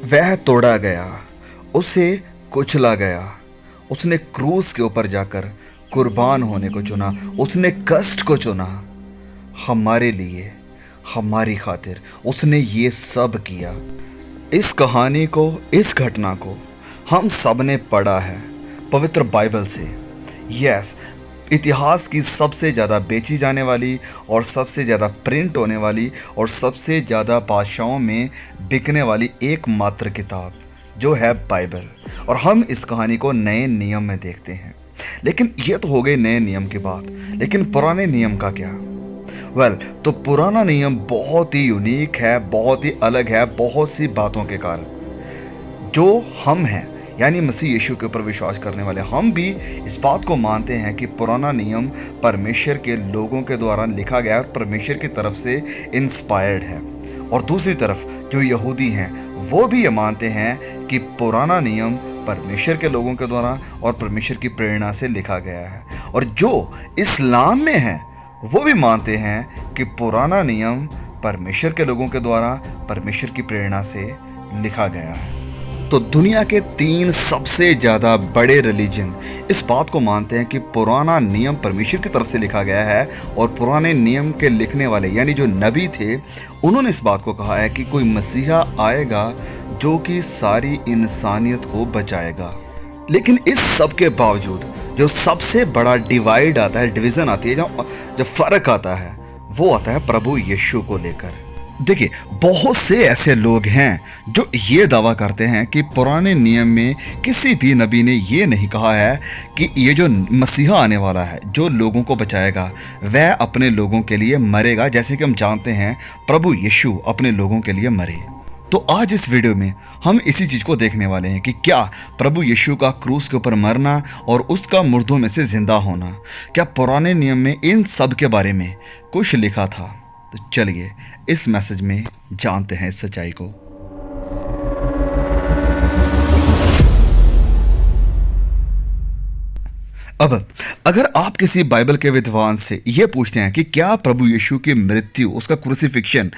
वह तोड़ा गया, उसे कुचला गया। उसने क्रूस के ऊपर जाकर कुर्बान होने को चुना, उसने कष्ट को चुना। हमारे लिए, हमारी खातिर उसने ये सब किया। इस कहानी को, इस घटना को हम सब ने पढ़ा है पवित्र बाइबल से। यस, इतिहास की सबसे ज़्यादा बेची जाने वाली और सबसे ज़्यादा प्रिंट होने वाली और सबसे ज़्यादा भाषाओं में बिकने वाली एकमात्र किताब जो है बाइबल। और हम इस कहानी को नए नियम में देखते हैं। लेकिन ये तो हो गई नए नियम की बात, लेकिन पुराने नियम का क्या? तो पुराना नियम बहुत ही यूनिक है, बहुत ही अलग है, बहुत सी बातों के कारण। जो हम हैं यानी मसीह यीशु के ऊपर विश्वास करने वाले, हम भी इस बात को मानते हैं कि पुराना नियम परमेश्वर के लोगों के द्वारा लिखा गया और परमेश्वर की तरफ से इंस्पायर्ड है। और दूसरी तरफ जो यहूदी हैं वो भी ये मानते हैं कि पुराना नियम परमेश्वर के लोगों के द्वारा और परमेश्वर की प्रेरणा से लिखा गया है। और जो इस्लाम में है वो भी मानते हैं कि पुराना नियम परमेश्वर के लोगों के द्वारा परमेश्वर की प्रेरणा से लिखा गया है। तो दुनिया के 3 सबसे ज़्यादा बड़े रिलीजन इस बात को मानते हैं कि पुराना नियम परमेश्वर की तरफ से लिखा गया है। और पुराने नियम के लिखने वाले यानी जो नबी थे, उन्होंने इस बात को कहा है कि कोई मसीहा आएगा जो कि सारी इंसानियत को बचाएगा। लेकिन इस सब के बावजूद जो सबसे बड़ा डिवाइड आता है, डिवीज़न आती है, जो फ़र्क आता है, वो आता है प्रभु यीशु को लेकर। देखिए, बहुत से ऐसे लोग हैं जो ये दावा करते हैं कि पुराने नियम में किसी भी नबी ने ये नहीं कहा है कि ये जो मसीहा आने वाला है, जो लोगों को बचाएगा, वह अपने लोगों के लिए मरेगा, जैसे कि हम जानते हैं प्रभु यीशु अपने लोगों के लिए मरे। तो आज इस वीडियो में हम इसी चीज़ को देखने वाले हैं कि क्या प्रभु यीशु का क्रूस के ऊपर मरना और उसका मुर्दों में से जिंदा होना, क्या पुराने नियम में इन सब के बारे में कुछ लिखा था? तो चलिए इस मैसेज में जानते हैं इस सच्चाई को। अब अगर आप किसी बाइबल के विद्वान से ये पूछते हैं कि क्या प्रभु यीशु की मृत्यु, उसका क्रूसिफिक्शन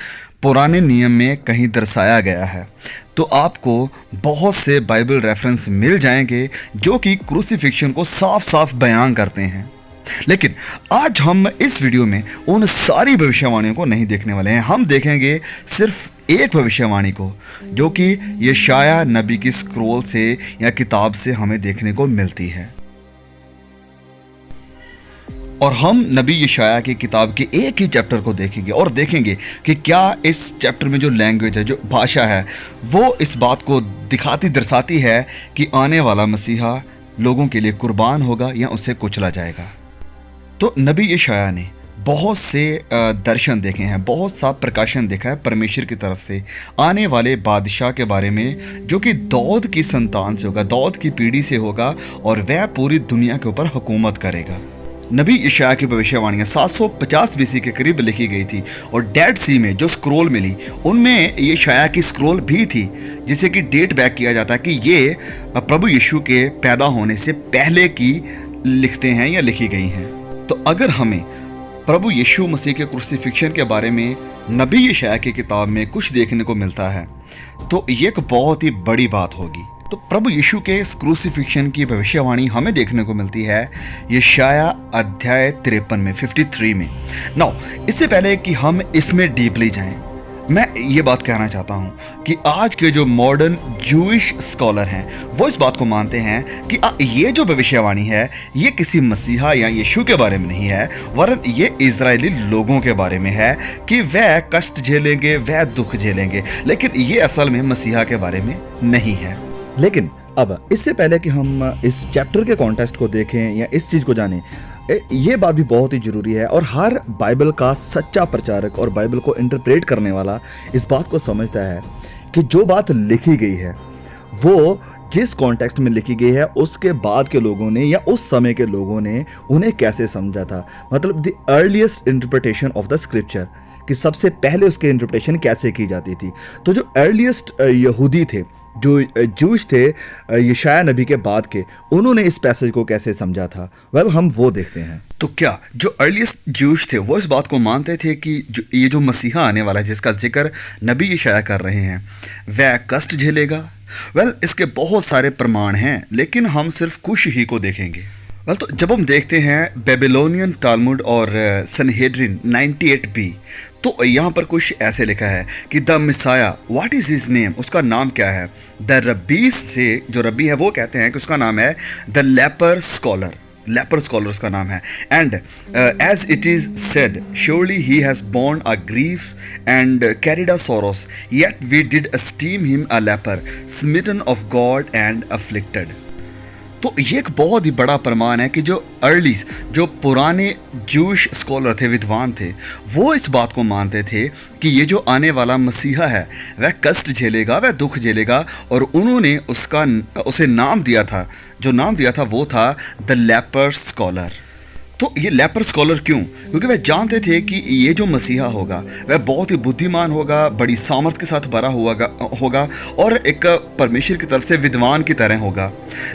पुराने नियम में कहीं दर्शाया गया है, तो आपको बहुत से बाइबल रेफरेंस मिल जाएंगे जो कि क्रूसिफिक्शन को साफ साफ बयान करते हैं। लेकिन आज हम इस वीडियो में उन सारी भविष्यवाणियों को नहीं देखने वाले हैं। हम देखेंगे सिर्फ एक भविष्यवाणी को जो कि यशायाह नबी की स्क्रोल से या किताब से हमें देखने को मिलती है। और हम नबी यशायाह की किताब के एक ही चैप्टर को देखेंगे और देखेंगे कि क्या इस चैप्टर में जो लैंग्वेज है, जो भाषा है, वो इस बात को दिखाती, दर्शाती है कि आने वाला मसीहा लोगों के लिए कुर्बान होगा या उसे कुचला जाएगा। तो नबी यशायाह ने बहुत से दर्शन देखे हैं, बहुत सा प्रकाशन देखा है परमेश्वर की तरफ से आने वाले बादशाह के बारे में, जो कि दाऊद की संतान से होगा, दाऊद की पीढ़ी से होगा और वह पूरी दुनिया के ऊपर हुकूमत करेगा। नबी यशायाह की भविष्यवाणियाँ 750 बीसी के करीब लिखी गई थी और डेड सी में जो स्क्रोल मिली उनमें यशायाह की स्क्रोल भी थी, जिसे कि डेट बैक किया जाता है कि ये प्रभु यीशु के पैदा होने से पहले की लिखते हैं या लिखी गई हैं। तो अगर हमें प्रभु यीशु मसीह के क्रूसिफिक्शन के बारे में नबी यशायाह की किताब में कुछ देखने को मिलता है तो ये एक बहुत ही बड़ी बात होगी। तो प्रभु यीशु के इस क्रूसिफिक्शन की भविष्यवाणी हमें देखने को मिलती है यशायाह अध्याय 53 में, 53 में। नाउ इससे पहले कि हम इसमें डीपली जाएं, मैं ये बात कहना चाहता हूँ कि आज के जो मॉडर्न जूइश स्कॉलर हैं वो इस बात को मानते हैं कि ये जो भविष्यवाणी है ये किसी मसीहा या यीशु के बारे में नहीं है, वरन ये इजरायली लोगों के बारे में है कि वह कष्ट झेलेंगे, वह दुख झेलेंगे, लेकिन ये असल में मसीहा के बारे में नहीं है। लेकिन अब इससे पहले कि हम इस चैप्टर के कॉन्टेक्स्ट को देखें या इस चीज़ को जानें, ये बात भी बहुत ही ज़रूरी है और हर बाइबल का सच्चा प्रचारक और बाइबल को इंटरप्रेट करने वाला इस बात को समझता है कि जो बात लिखी गई है वो जिस कॉन्टेक्स्ट में लिखी गई है उसके बाद के लोगों ने या उस समय के लोगों ने उन्हें कैसे समझा था, मतलब the earliest interpretation of the scripture, कि सबसे पहले उसकी इंटरप्रिटेशन कैसे की जाती थी। तो जो अर्लीस्ट यहूदी थे जो जूश थे यशायाह नबी के बाद के, उन्होंने इस पैसेज को कैसे समझा था? वेल, हम वो देखते हैं। तो क्या जो अर्लीस्ट जूश थे वो इस बात को मानते थे कि ये जो मसीहा आने वाला है जिसका जिक्र नबी यशायाह कर रहे हैं वह कष्ट झेलेगा? वेल, इसके बहुत सारे प्रमाण हैं, लेकिन हम सिर्फ कुछ ही को देखेंगे। वेल, तो जब हम देखते हैं बेबीलोनियन टालमुड और सनहेड्रिन 98b, तो यहाँ पर कुछ ऐसे लिखा है कि the Messiah, what is his name, उसका नाम क्या है? द रब्बी से, जो रब्बी है वो कहते हैं कि उसका नाम है the leper scholar, leper scholar उसका नाम है। And as it is said, surely he has borne a grief and carried a sorrows, yet we did esteem him a leper, smitten of God and afflicted. तो ये एक बहुत ही बड़ा प्रमाण है कि जो पुराने जूश स्कॉलर थे, विद्वान थे, वो इस बात को मानते थे कि ये जो आने वाला मसीहा है वह कष्ट झेलेगा, वह दुख झेलेगा, और उन्होंने उसे नाम दिया था, जो नाम दिया था वो था द लेपर स्कॉलर। तो ये लेपर स्कॉलर क्यों? क्योंकि वह जानते थे कि ये जो मसीहा होगा वह बहुत ही बुद्धिमान होगा, बड़ी सामर्थ के साथ भरा होगा और एक परमेश्वर की तरफ से विद्वान की तरह होगा,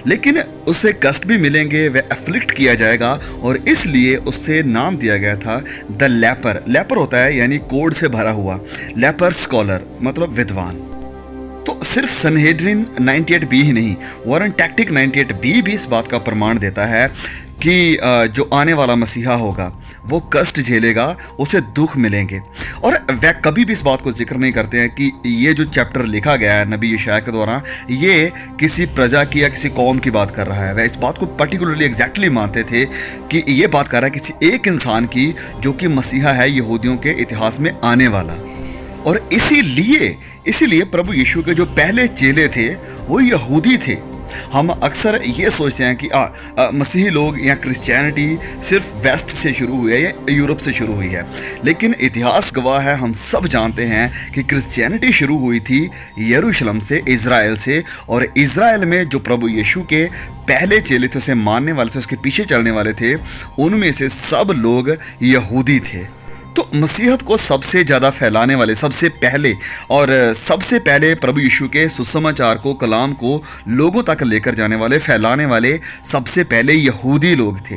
लेकिन उससे कष्ट भी मिलेंगे, वह अफ्लिक्ट किया जाएगा, और इसलिए उससे नाम दिया गया था द लेपर। लेपर होता है यानी कोड से भरा हुआ, लेपर स्कॉलर मतलब विद्वान। तो सिर्फ सनहेड्रिन 98b ही नहीं, वॉरेन टैक्टिक 98b भी इस बात का प्रमाण देता है कि जो आने वाला मसीहा होगा वो कष्ट झेलेगा, उसे दुख मिलेंगे। और वह कभी भी इस बात को जिक्र नहीं करते हैं कि ये जो चैप्टर लिखा गया है नबी यशायाह के द्वारा ये किसी प्रजा की या किसी कौम की बात कर रहा है। वह इस बात को पर्टिकुलरली एग्जैक्टली मानते थे कि ये बात कर रहा है किसी एक इंसान की, जो कि मसीहा है यहूदियों के इतिहास में आने वाला। और इसीलिए प्रभु यीशु के जो पहले चेले थे वो यहूदी थे। हम अक्सर ये सोचते हैं कि मसीही लोग या क्रिश्चियनिटी सिर्फ वेस्ट से शुरू हुई है या यूरोप से शुरू हुई है, लेकिन इतिहास गवाह है, हम सब जानते हैं कि क्रिश्चियनिटी शुरू हुई थी यरूशलेम से, इज़राइल से, और इज़राइल में जो प्रभु यीशु के पहले चेले थे, उसे मानने वाले थे, उसके पीछे चलने वाले थे, उनमें से सब लोग यहूदी थे। तो मसीहत को सबसे ज़्यादा फैलाने वाले सबसे पहले प्रभु यीशु के सुसमाचार को, कलाम को लोगों तक लेकर जाने वाले, फैलाने वाले सबसे पहले यहूदी लोग थे।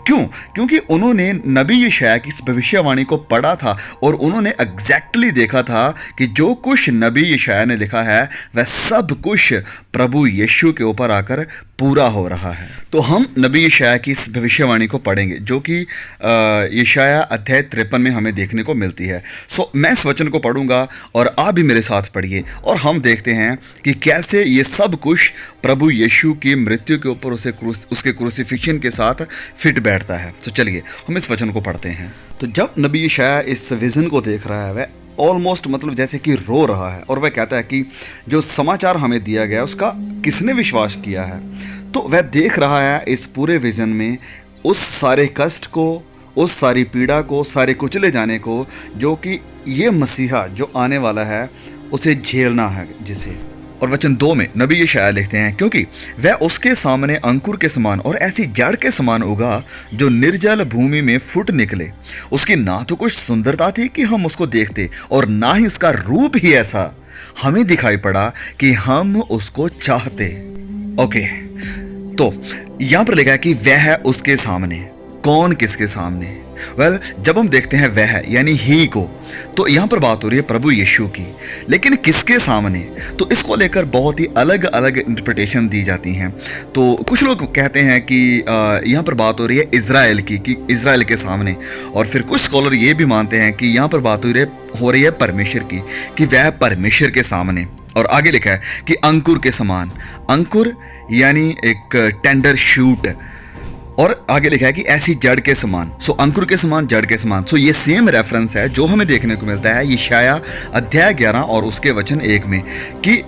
क्यों? क्योंकि उन्होंने नबी यशायाह की इस भविष्यवाणी को पढ़ा था और उन्होंने एग्जैक्टली देखा था कि जो कुछ नबी यशायाह ने लिखा है वह सब कुछ प्रभु यीशु के ऊपर आकर पूरा हो रहा है। तो हम नबी यशायाह की इस भविष्यवाणी को पढ़ेंगे जो कि यशायाह अध्याय 53 में हमें देखने को मिलती है। मैं इस वचन को पढ़ूंगा और आप भी मेरे साथ पढ़िए और हम देखते हैं कि कैसे ये सब कुछ प्रभु यीशु की मृत्यु के ऊपर उसके क्रूसिफिक्शन के साथ फिट बैठता है। तो चलिए हम इस वचन को पढ़ते हैं। तो जब नबी यशायाह इस विज़न को देख रहा है वह ऑलमोस्ट मतलब जैसे कि रो रहा है और वह कहता है कि जो समाचार हमें दिया गया उसका किसने विश्वास किया है। तो वह देख रहा है इस पूरे विज़न में उस सारे कष्ट को, उस सारी पीड़ा को, सारे कुचले जाने को जो कि ये मसीहा जो आने वाला है उसे झेलना है जिसे। और वचन 2 में नबी यशायाह लिखते हैं, क्योंकि वह उसके सामने अंकुर के समान और ऐसी जड़ के समान उगा जो निर्जल भूमि में फुट निकले। उसकी ना तो कुछ सुंदरता थी कि हम उसको देखते और ना ही उसका रूप ही ऐसा हमें दिखाई पड़ा कि हम उसको चाहते। ओके, तो यहां पर लिखा है कि वह है उसके सामने। कौन किसके सामने? जब हम देखते हैं वह यानी ही को, तो यहाँ पर बात हो रही है प्रभु यीशु की, लेकिन किसके सामने? तो इसको लेकर बहुत ही अलग अलग इंटरप्रिटेशन दी जाती हैं। तो कुछ लोग कहते हैं कि यहाँ पर बात हो रही है इज़राइल की, कि इज़राइल के सामने, और फिर कुछ स्कॉलर ये भी मानते हैं कि यहाँ पर बात हो रही है परमेश्वर की, कि वह परमेश्वर के सामने। और आगे लिखा है कि अंकुर के समान, अंकुर यानी एक टेंडर शूट, और आगे लिखा है कि ऐसी जड़ के समान। अंकुर के समान, जड़ के समान। ये सेम रेफरेंस है जो हमें देखने को मिलता है यशायाह अध्याय 11 और उसके वचन 1 में, कि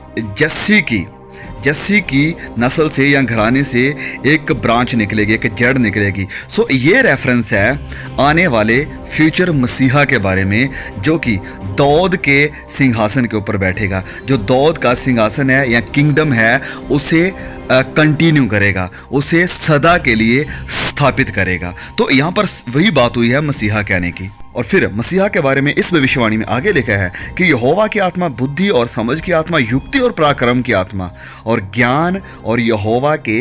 जस्सी की नस्ल से या घराने से एक ब्रांच निकलेगी, एक जड़ निकलेगी। ये रेफरेंस है आने वाले फ्यूचर मसीहा के बारे में, जो कि दाऊद के सिंहासन के ऊपर बैठेगा, जो दाऊद का सिंहासन है या किंगडम है उसे कंटिन्यू करेगा, उसे सदा के लिए स्थापित करेगा। तो यहाँ पर वही बात हुई है मसीहा कहने की। और फिर मसीहा के बारे में इस भविष्यवाणी में आगे लिखा है कि यहोवा की आत्मा बुद्धि और समझ की आत्मा, युक्ति और पराक्रम की आत्मा और ज्ञान और यहोवा के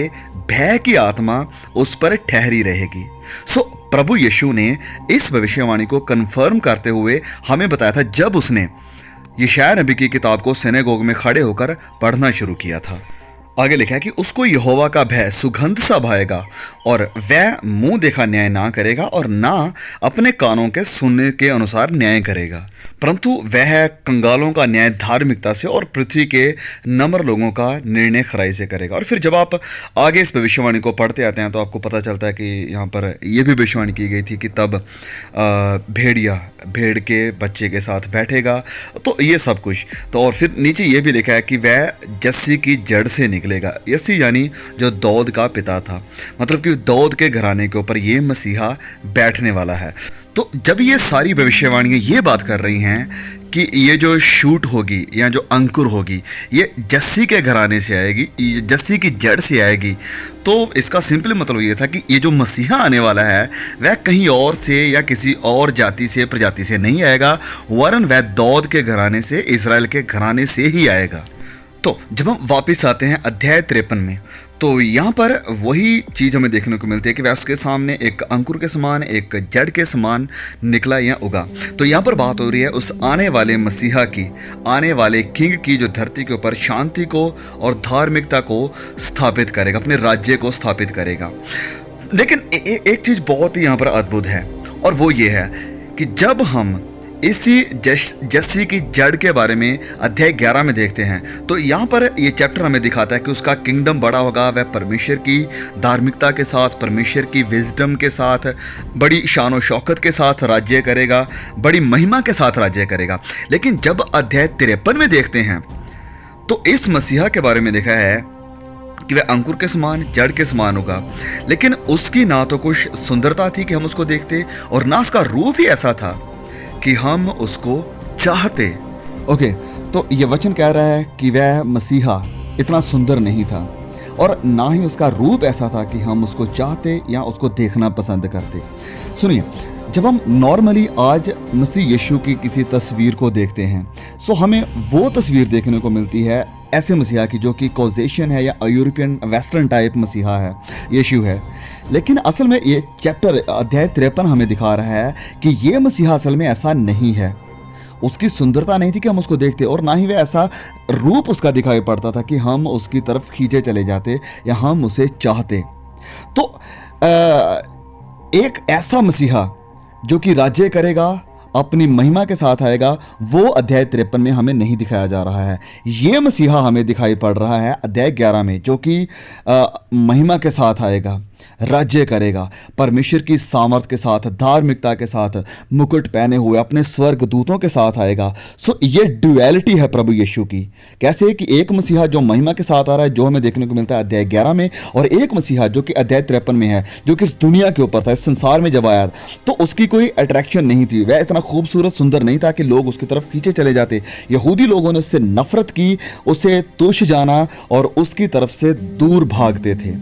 भय की आत्मा उस पर ठहरी रहेगी। सो प्रभु यीशु ने इस भविष्यवाणी को कन्फर्म करते हुए हमें बताया था जब उसने यशायाह नबी की किताब को सिनेगोग में खड़े होकर पढ़ना शुरू किया था। आगे लिखा है कि उसको यहोवा का भय सुगंध सा भाएगा और वह मुंह देखा न्याय ना करेगा और ना अपने कानों के सुनने के अनुसार न्याय करेगा, परंतु वह कंगालों का न्याय धार्मिकता से और पृथ्वी के नम्र लोगों का निर्णय खराई से करेगा। और फिर जब आप आगे इस भविष्यवाणी को पढ़ते आते हैं तो आपको पता चलता है कि यहाँ पर यह भी भविष्यवाणी की गई थी कि तब भेड़िया भेड़ के बच्चे के साथ बैठेगा, तो ये सब कुछ। तो और फिर नीचे ये भी लिखा है कि वह जस्सी की जड़ से निकलेगा। यस्सी यानी जो दाऊद का पिता था, मतलब कि दाऊद के घराने के ऊपर ये मसीहा बैठने वाला है। तो जब ये सारी भविष्यवाणियाँ ये बात कर रही हैं कि ये जो शूट होगी या जो अंकुर होगी ये जस्सी के घराने से आएगी, ये जस्सी की जड़ से आएगी, तो इसका सिंपल मतलब ये था कि ये जो मसीहा आने वाला है वह कहीं और से या किसी और जाति से प्रजाति से नहीं आएगा, वरन वह दाऊद के घराने से, इजराइल के घराने से ही आएगा। तो जब हम वापस आते हैं अध्याय 53 में, तो यहाँ पर वही चीज़ हमें देखने को मिलती है कि वह उसके सामने एक अंकुर के समान, एक जड़ के समान निकला या उगा। तो यहाँ पर बात हो रही है उस आने वाले मसीहा की, आने वाले किंग की, जो धरती के ऊपर शांति को और धार्मिकता को स्थापित करेगा, अपने राज्य को स्थापित करेगा। लेकिन एक चीज़ बहुत ही यहाँ पर अद्भुत है, और वो ये है कि जब हम इसी जस्सी की जड़ के बारे में अध्याय 11 में देखते हैं, तो यहाँ पर ये चैप्टर हमें दिखाता है कि उसका किंगडम बड़ा होगा, वह परमेश्वर की धार्मिकता के साथ, परमेश्वर की विजडम के साथ, बड़ी शान और शौकत के साथ राज्य करेगा, बड़ी महिमा के साथ राज्य करेगा। लेकिन जब अध्याय 53 में देखते हैं तो इस मसीहा के बारे में देखा है कि वह अंकुर के समान, जड़ के समान होगा, लेकिन उसकी ना तो कुछ सुंदरता थी कि हम उसको देखते, और ना उसका रूप ही ऐसा था कि हम उसको चाहते। ओके, तो ये वचन कह रहा है कि वह मसीहा इतना सुंदर नहीं था और ना ही उसका रूप ऐसा था कि हम उसको चाहते या उसको देखना पसंद करते। सुनिए, जब हम नॉर्मली आज मसीह यीशु की किसी तस्वीर को देखते हैं, सो हमें वो तस्वीर देखने को मिलती है ऐसे मसीहा की जो कि कॉजेशियन है या यूरोपियन वेस्टर्न टाइप मसीहा है, यीशु है। लेकिन असल में ये चैप्टर अध्याय 53 हमें दिखा रहा है कि ये मसीहा असल में ऐसा नहीं है। उसकी सुंदरता नहीं थी कि हम उसको देखते, और ना ही वह ऐसा रूप उसका दिखाई पड़ता था कि हम उसकी तरफ खींचे चले जाते या हम उसे चाहते। तो एक ऐसा मसीहा जो कि राज्य करेगा, अपनी महिमा के साथ आएगा, वो अध्याय 53 में हमें नहीं दिखाया जा रहा है। ये मसीहा हमें दिखाई पड़ रहा है अध्याय 11 में, जो कि महिमा के साथ आएगा, राज्य करेगा, परमेश्वर की सामर्थ के साथ, धार्मिकता के साथ, मुकुट पहने हुए अपने स्वर्ग दूतों के साथ आएगा। सो ये ड्युअलिटी है प्रभु यीशु की। कैसे कि एक मसीहा जो महिमा के साथ आ रहा है, जो हमें देखने को मिलता है अध्याय 11 में, और एक मसीहा जो कि अध्याय 53 में है, जो कि इस दुनिया के ऊपर था, इस संसार में जब आया तो उसकी कोई अट्रैक्शन नहीं थी, वह इतना खूबसूरत सुंदर नहीं था कि लोग उसकी तरफ खींचे चले जाते। यहूदी लोगों ने उससे नफरत की, उसे तुच्छ जाना और उसकी तरफ से दूर भागते थे।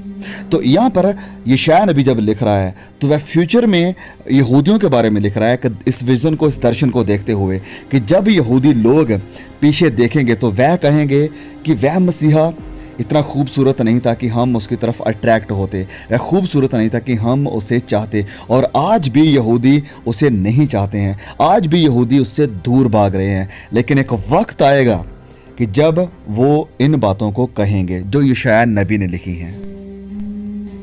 तो यहाँ पर यशायाह नबी जब लिख रहा है तो वह फ्यूचर में यहूदियों के बारे में लिख रहा है कि इस विजन को, इस दर्शन को देखते हुए कि जब यहूदी लोग पीछे देखेंगे तो वह कहेंगे कि वह मसीहा इतना खूबसूरत नहीं था कि हम उसकी तरफ अट्रैक्ट होते, वह खूबसूरत नहीं था कि हम उसे चाहते। और आज भी यहूदी उसे नहीं चाहते हैं, आज भी यहूदी उससे दूर भाग रहे हैं। लेकिन एक वक्त आएगा कि जब वो इन बातों को कहेंगे जो यशायाह नबी ने लिखी हैं।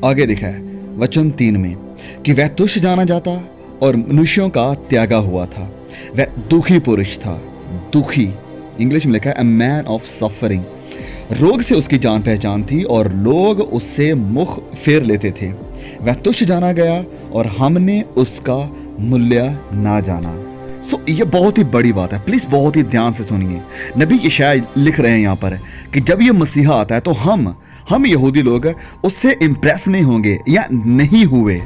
आगे लिखा है वचन 3 में कि वह तुच्छ जाना जाता और मनुष्यों का त्यागा हुआ था, वह दुखी पुरुष था, दुखी, इंग्लिश में लिखा है अ मैन ऑफ सफरिंग। रोग से उसकी जान पहचान थी और लोग उससे मुख फेर लेते थे। वह तुच्छ जाना गया और हमने उसका मूल्य ना जाना। ये बहुत ही बड़ी बात है, प्लीज बहुत ही ध्यान से सुनिए। नबी यशायाह लिख रहे हैं यहाँ पर कि जब ये मसीहा आता है तो हम यहूदी लोग उससे इम्प्रेस नहीं होंगे या नहीं हुए।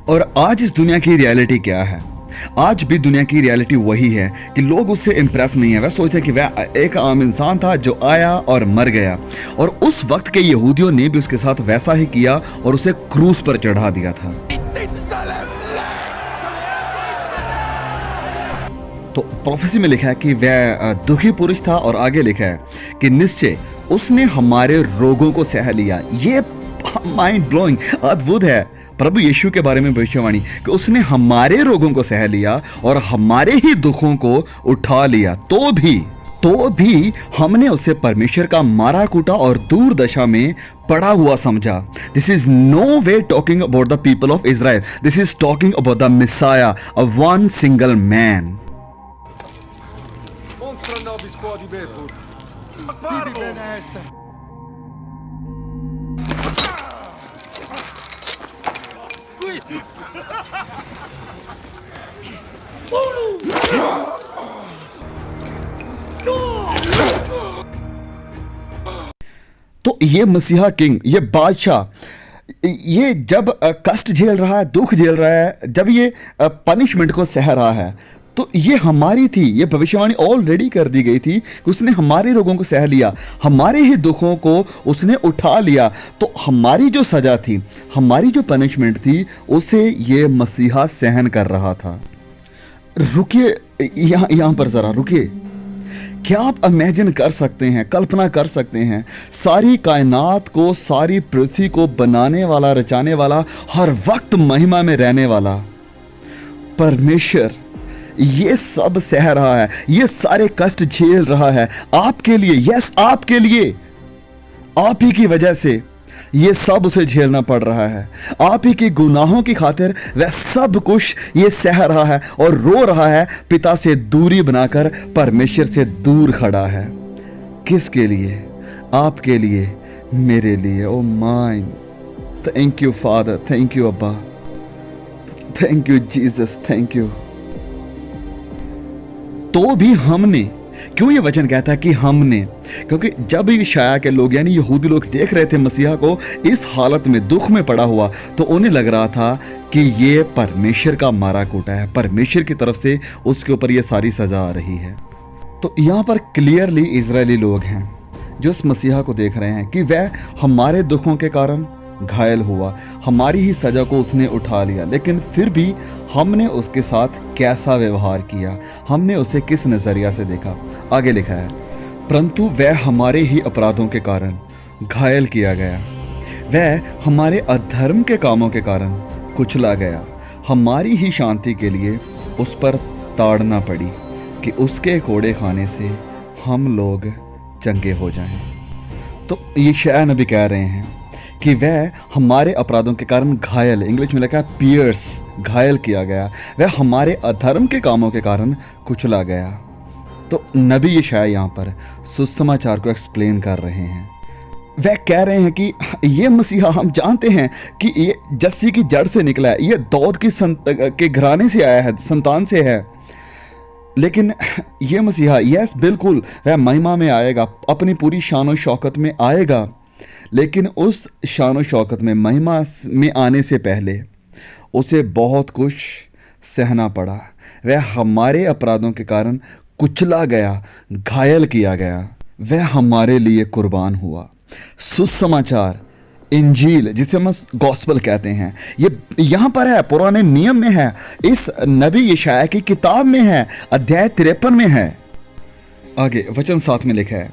और आज इस दुनिया की रियलिटी क्या है? आज भी दुनिया की रियलिटी वही है कि लोग उससे इम्प्रेस नहीं है। वह सोचते कि वह एक आम इंसान था जो आया और मर गया, और उस वक्त के यहूदियों ने भी उसके साथ वैसा ही किया और उसे क्रूस पर चढ़ा दिया था। तो प्रोफेसी में लिखा है कि वह दुखी पुरुष था, और आगे लिखा है कि निश्चय उसने हमारे रोगों को सह लिया। ये माइंड ब्लोइंग, अद्भुत है प्रभु यीशु के बारे में भविष्यवाणी कि उसने हमारे रोगों को सह लिया और हमारे ही दुखों को उठा लिया। तो भी हमने उसे परमेश्वर का मारा कूटा और दूर दशा में पड़ा हुआ समझा। This is no way talking about the people of Israel, this is talking about the messiah, a one single man. तो ये मसीहा किंग, ये बादशाह, ये जब कष्ट झेल रहा है, दुख झेल रहा है, जब ये पनिशमेंट को सह रहा है, तो ये हमारी थी। ये भविष्यवाणी ऑलरेडी कर दी गई थी कि उसने हमारे रोगों को सह लिया, हमारे ही दुखों को उसने उठा लिया। तो हमारी जो सजा थी, हमारी जो पनिशमेंट थी, उसे ये मसीहा सहन कर रहा था। रुकिए, यहाँ पर ज़रा रुकिए। क्या आप इमेजिन कर सकते हैं, कल्पना कर सकते हैं, सारी कायनात को, सारी पृथ्वी को बनाने वाला, रचाने वाला, हर वक्त महिमा में रहने वाला परमेश्वर ये सब सह रहा है, ये सारे कष्ट झेल रहा है आपके लिए। यस, आपके लिए, आप ही की वजह से ये सब उसे झेलना पड़ रहा है। आप ही के गुनाहों की खातिर वह सब कुछ ये सह रहा है और रो रहा है, पिता से दूरी बनाकर परमेश्वर से दूर खड़ा है। किसके लिए? आपके लिए, मेरे लिए। Oh my, thank you father, thank you अब्बा, thank you Jesus, thank you. तो भी हमने, क्यों ये वचन कहता है कि हमने? क्योंकि जब यशायाह के लोग, यानी यहूदी लोग देख रहे थे मसीहा को इस हालत में, दुख में पड़ा हुआ, तो उन्हें लग रहा था कि ये परमेश्वर का मारा कूटा है, परमेश्वर की तरफ से उसके ऊपर ये सारी सजा आ रही है। तो यहाँ पर क्लियरली इजरायली लोग हैं जो इस मसीहा को देख रहे हैं कि वह हमारे दुखों के कारण घायल हुआ, हमारी ही सजा को उसने उठा लिया, लेकिन फिर भी हमने उसके साथ कैसा व्यवहार किया, हमने उसे किस नज़रिया से देखा। आगे लिखा है, परंतु वह हमारे ही अपराधों के कारण घायल किया गया, वह हमारे अधर्म के कामों के कारण कुचला गया, हमारी ही शांति के लिए उस पर ताड़ना पड़ी कि उसके कोड़े खाने से हम लोग चंगे हो जाएं। तो यशायाह नबी कह रहे हैं कि वह हमारे अपराधों के कारण घायल, इंग्लिश में लिखा है पियर्स, घायल किया गया, वह हमारे अधर्म के कामों के कारण कुचला गया। तो नबी यशायाह यहाँ पर सुसमाचार को एक्सप्लेन कर रहे हैं। वह कह रहे हैं कि ये मसीहा, हम जानते हैं कि ये जस्सी की जड़ से निकला है, ये दाऊद के घराने से आया है, संतान से है, लेकिन ये मसीहा, यस बिल्कुल, वह महिमा में आएगा, अपनी पूरी शान और शौकत में आएगा, लेकिन उस शान और शौकत में, महिमा में आने से पहले उसे बहुत कुछ सहना पड़ा। वह हमारे अपराधों के कारण कुचला गया, घायल किया गया, वह हमारे लिए कुर्बान हुआ। सुसमाचार, इंजील, जिसे हम गॉस्पेल कहते हैं, ये यहाँ पर है, पुराने नियम में है, इस नबी यशायाह की किताब में है, अध्याय 53 में है। आगे वचन 7 में लिखा है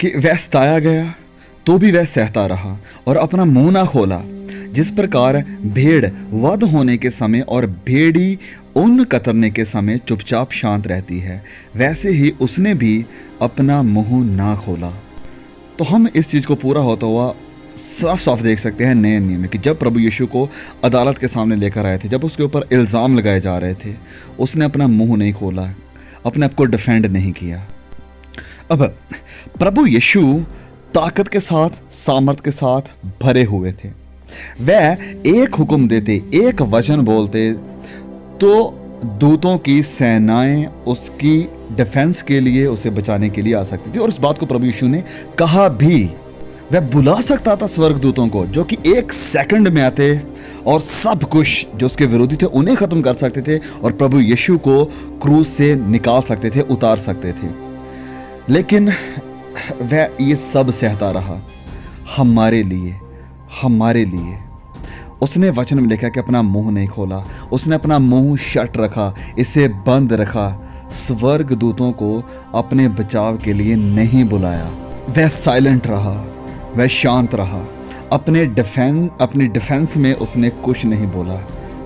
कि वह सताया गया तो भी वह सहता रहा और अपना मुंह ना खोला। जिस प्रकार भेड़ वध होने के समय और भेड़ी ऊन कतरने के समय चुपचाप शांत रहती है, वैसे ही उसने भी अपना मुंह ना खोला। तो हम इस चीज़ को पूरा होता हुआ साफ साफ देख सकते हैं नए नियम में कि जब प्रभु यीशु को अदालत के सामने लेकर आए थे, जब उसके ऊपर इल्ज़ाम लगाए जा रहे थे, उसने अपना मुंह नहीं खोला, अपने आप को डिफेंड नहीं किया। अब प्रभु यीशु ताकत के साथ, सामर्थ के साथ भरे हुए थे। वह एक हुक्म देते, एक वचन बोलते तो दूतों की सेनाएं उसकी डिफेंस के लिए, उसे बचाने के लिए आ सकती थी। और इस बात को प्रभु यीशु ने कहा भी। वह बुला सकता था स्वर्गदूतों को, जो कि एक सेकंड में आते और सब कुछ जो उसके विरोधी थे उन्हें खत्म कर सकते थे और प्रभु यीशु को क्रूस से निकाल सकते थे, उतार सकते थे। लेकिन वह ये सब सहता रहा हमारे लिए। उसने वचन में लिखा कि अपना मुंह नहीं खोला, उसने अपना मुंह शट रखा, इसे बंद रखा, स्वर्ग दूतों को अपने बचाव के लिए नहीं बुलाया। वह साइलेंट रहा, वह शांत रहा। अपने डिफेंस में उसने कुछ नहीं बोला,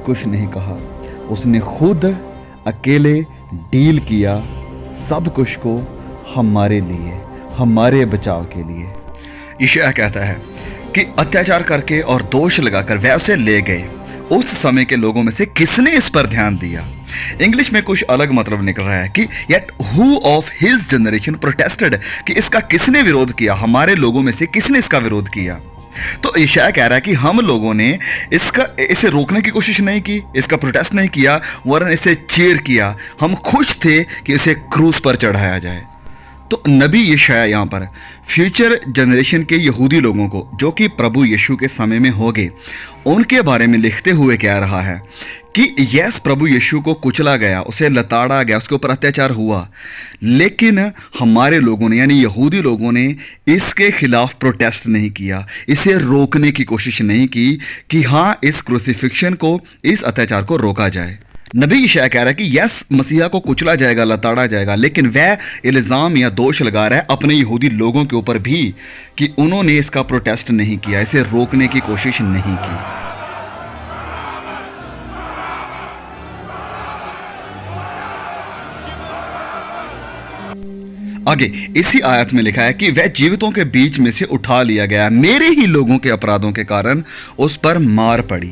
कुछ नहीं कहा। उसने खुद अकेले डील किया सब कुछ को हमारे लिए, हमारे बचाव के लिए। यशायाह कहता है कि अत्याचार करके और दोष लगाकर वह उसे ले गए। उस समय के लोगों में से किसने इस पर ध्यान दिया? इंग्लिश में कुछ अलग मतलब निकल रहा है कि yet who of his generation protested, कि इसका किसने विरोध किया? हमारे लोगों में से किसने इसका विरोध किया? तो यशायाह कह रहा है कि हम लोगों ने इसे रोकने की कोशिश नहीं की, इसका प्रोटेस्ट नहीं किया, वरन इसे चीयर किया। हम खुश थे कि इसे क्रूस पर चढ़ाया जाए। तो नबी यशायाह यहाँ पर फ्यूचर जनरेशन के यहूदी लोगों को, जो कि प्रभु यीशु के समय में होंगे, उनके बारे में लिखते हुए कह रहा है कि यस, प्रभु यीशु को कुचला गया, उसे लताड़ा गया, उसके ऊपर अत्याचार हुआ, लेकिन हमारे लोगों ने यानी यहूदी लोगों ने इसके खिलाफ प्रोटेस्ट नहीं किया, इसे रोकने की कोशिश नहीं की कि हाँ, इस क्रूसिफिक्शन को, इस अत्याचार को रोका जाए। नबी यशायाह कह रहा है कि यस, मसीहा को कुचला जाएगा, लताड़ा जाएगा, लेकिन वह इल्ज़ाम या दोष लगा रहा है अपने यहूदी लोगों के ऊपर भी कि उन्होंने इसका प्रोटेस्ट नहीं किया, इसे रोकने की कोशिश नहीं की। आगे इसी आयत में लिखा है कि वह जीवितों के बीच में से उठा लिया गया, मेरे ही लोगों के अपराधों के कारण उस पर मार पड़ी।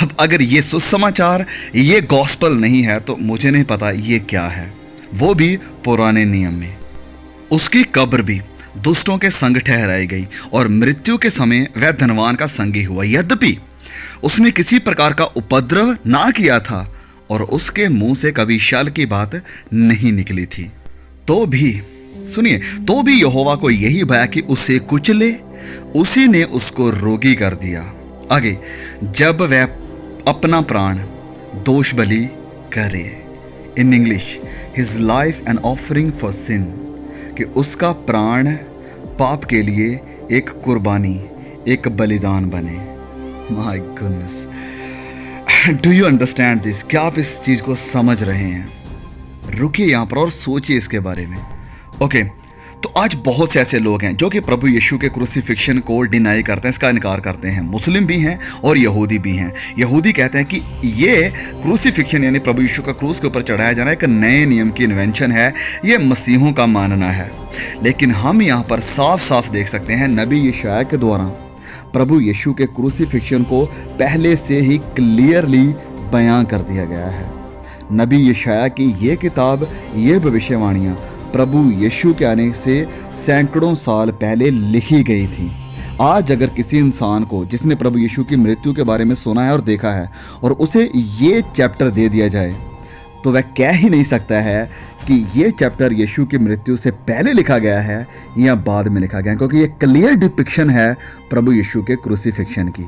अब अगर ये सुसमाचार, ये गॉस्पल नहीं है तो मुझे नहीं पता ये क्या है, वो भी पुराने नियम में। उसकी कब्र भी दुष्टों के संग ठहराई गई और मृत्यु के समय वह धनवान का संगी हुआ, यद्यपि उसने किसी प्रकार का उपद्रव ना किया था और उसके मुंह से कभी छल की बात नहीं निकली थी। तो भी सुनिए, तो भी यहोवा को यही भया कि उसे कुचले, उसी ने उसको रोगी कर दिया। आगे, जब वह अपना प्राण दोष बलि करे, in English his life an offering for sin, कि उसका प्राण पाप के लिए एक कुर्बानी, एक बलिदान बने। My goodness, do you understand this? क्या आप इस चीज को समझ रहे हैं? रुकिए यहाँ पर और सोचिए इसके बारे में। ओके, तो आज बहुत से ऐसे लोग हैं जो कि प्रभु यीशु के क्रूसिफिक्शन को डिनाई करते हैं, इसका इनकार करते हैं। मुस्लिम भी हैं और यहूदी भी हैं। यहूदी कहते हैं कि ये क्रूसिफिक्शन यानी प्रभु यीशु का क्रूस के ऊपर चढ़ाया जाना एक नए नियम की इन्वेंशन है, ये मसीहों का मानना है। लेकिन हम यहाँ पर साफ साफ देख सकते हैं नबी यशायाह के द्वारा प्रभु यीशु के क्रूसिफिक्शन को पहले से ही क्लियरली बयां कर दिया गया है। नबी यशायाह की ये किताब, ये भविष्यवाणियाँ प्रभु यीशु के आने से सैकड़ों साल पहले लिखी गई थी। आज अगर किसी इंसान को जिसने प्रभु यीशु की मृत्यु के बारे में सुना है और देखा है और उसे ये चैप्टर दे दिया जाए, तो वह कह ही नहीं सकता है कि ये चैप्टर यीशु की मृत्यु से पहले लिखा गया है या बाद में लिखा गया है, क्योंकि ये क्लियर डिपिक्शन है प्रभु यीशु के क्रूसिफिक्शन की।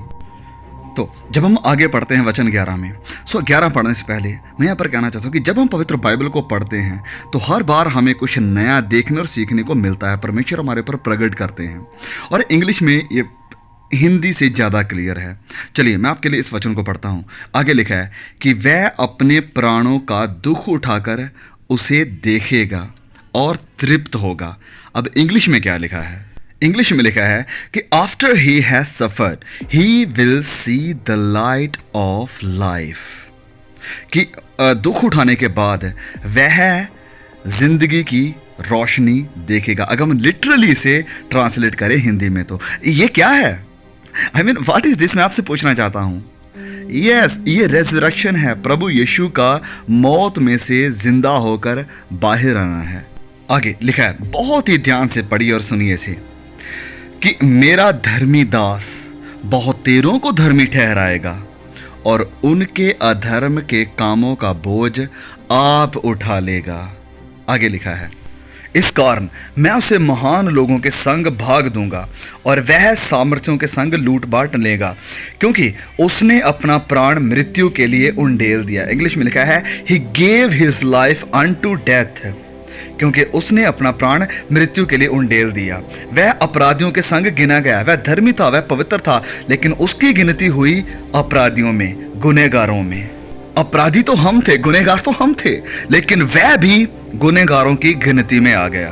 तो जब हम आगे पढ़ते हैं वचन 11 में, 11 पढ़ने से पहले मैं यहाँ पर कहना चाहता हूँ कि जब हम पवित्र बाइबल को पढ़ते हैं तो हर बार हमें कुछ नया देखने और सीखने को मिलता है। परमेश्वर हमारे ऊपर प्रकट करते हैं और इंग्लिश में ये हिंदी से ज़्यादा क्लियर है। चलिए मैं आपके लिए इस वचन को पढ़ता हूँ। आगे लिखा है कि वह अपने प्राणों का दुख उठाकर उसे देखेगा और तृप्त होगा। अब इंग्लिश में क्या लिखा है? इंग्लिश में लिखा है कि after he has suffered he will see the light of life, कि दुख उठाने के बाद वह जिंदगी की रोशनी देखेगा। अगर हम लिटरली इसे ट्रांसलेट करें हिंदी में तो ये क्या है? I mean what is this, मैं आपसे पूछना चाहता हूं। यस, ये रेजरेक्शन है, प्रभु यीशु का मौत में से जिंदा होकर बाहर आना है। आगे लिखा है, बहुत ही ध्यान से पढ़िए और सुनिए इसे, कि मेरा धर्मी दास बहुतेरों को धर्मी ठहराएगा और उनके अधर्म के कामों का बोझ आप उठा लेगा। आगे लिखा है, इस कारण मैं उसे महान लोगों के संग भाग दूंगा और वह सामर्थियों के संग लूट बांट लेगा, क्योंकि उसने अपना प्राण मृत्यु के लिए उंडेल दिया। इंग्लिश में लिखा है, he gave his life unto death, क्योंकि उसने अपना प्राण मृत्यु के लिए उंडेल दिया। वह अपराधियों के संग गिना गया, वह धर्मी था, वह पवित्र था, लेकिन उसकी गिनती हुई अपराधियों में, गुनहगारों में। अपराधी तो हम थे, गुनहगार तो हम थे, लेकिन वह भी गुनहगारों की गिनती में आ गया।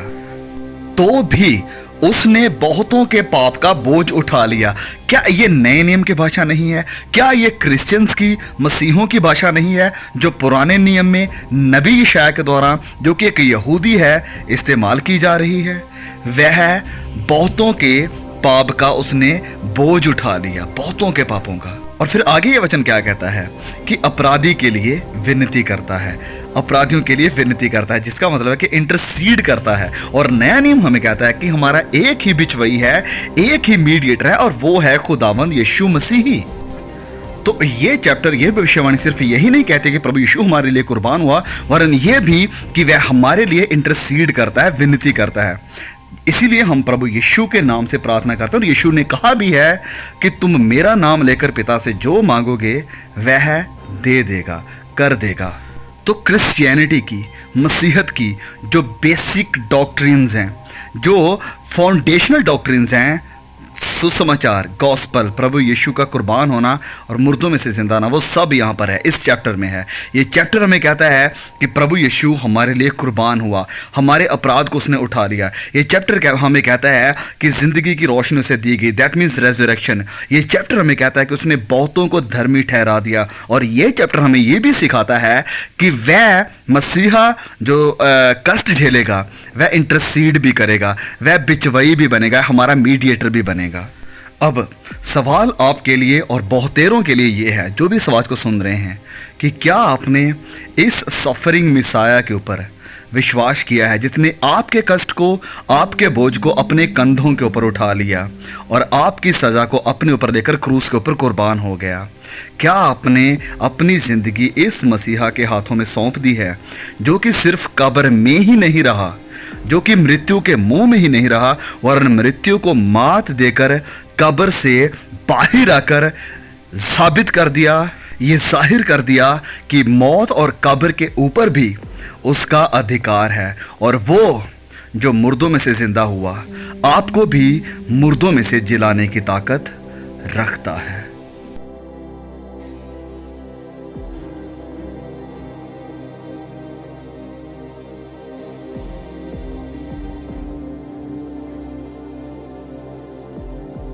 तो भी उसने बहुतों के पाप का बोझ उठा लिया। क्या ये नए नियम की भाषा नहीं है? क्या ये क्रिश्चियंस की, मसीहों की भाषा नहीं है, जो पुराने नियम में नबी यशायाह के द्वारा, जो कि एक यहूदी है, इस्तेमाल की जा रही है? वह बहुतों के पाप का उसने बोझ उठा लिया, बहुतों के पापों का। और फिर आगे ये वचन क्या कहता है कि अपराधी के लिए विनती करता है, अपराधियों के लिए विनती करता है, जिसका मतलब है कि इंटरसीड करता है। और नया नियम हमें कहता है कि हमारा एक ही बिचवई है, एक ही मीडिएटर है, और वो है खुदावंद यीशु मसीही। तो ये चैप्टर, ये भविष्यवाणी सिर्फ यही नहीं कहते कि प्रभु यीशु हमारे लिए कुर्बान हुआ, वरन ये भी कि वह हमारे लिए इंटरसीड करता है, विनती करता है। इसीलिए हम प्रभु यीशु के नाम से प्रार्थना करते हैं। और यीशु ने कहा भी है कि तुम मेरा नाम लेकर पिता से जो मांगोगे वह दे देगा, कर देगा। तो क्रिश्चियनिटी की, मसीहत की जो बेसिक डॉक्ट्रिन्स हैं, जो फाउंडेशनल डॉक्ट्रिन्स हैं, सुसमाचार, गॉस्पल, प्रभु यीशु का कुर्बान होना और मुर्दों में से जिंदा होना, वो सब यहाँ पर है, इस चैप्टर में है। ये चैप्टर हमें कहता है कि प्रभु यीशु हमारे लिए कुर्बान हुआ, हमारे अपराध को उसने उठा लिया। ये चैप्टर हमें कहता है कि जिंदगी की रोशनी उसे दी गई, दैट मीन्स रेजरेक्शन। ये चैप्टर हमें कहता है कि उसने बहुतों को धर्मी ठहरा दिया। और ये चैप्टर हमें ये भी सिखाता है कि वह मसीहा जो कष्ट झेलेगा, वह इंटरसीड भी करेगा, वह बिचवई भी बनेगा, हमारा मीडिएटर भी बनेगा। अब सवाल आपके लिए और बहुतेरों के लिए ये है, जो भी इस आवाज़ को सुन रहे हैं, कि क्या आपने इस सफरिंग मिसाया के ऊपर विश्वास किया है, जिसने आपके कष्ट को, आपके बोझ को अपने कंधों के ऊपर उठा लिया और आपकी सज़ा को अपने ऊपर लेकर क्रूस के ऊपर कुर्बान हो गया? क्या आपने अपनी ज़िंदगी इस मसीहा के हाथों में सौंप दी है, जो कि सिर्फ कब्र में ही नहीं रहा, जो कि मृत्यु के मुंह में ही नहीं रहा, वरन मृत्यु को मात देकर कब्र से बाहर आकर साबित कर दिया, ये जाहिर कर दिया कि मौत और कब्र के ऊपर भी उसका अधिकार है, और वो जो मुर्दों में से जिंदा हुआ, आपको भी मुर्दों में से जिलाने की ताकत रखता है।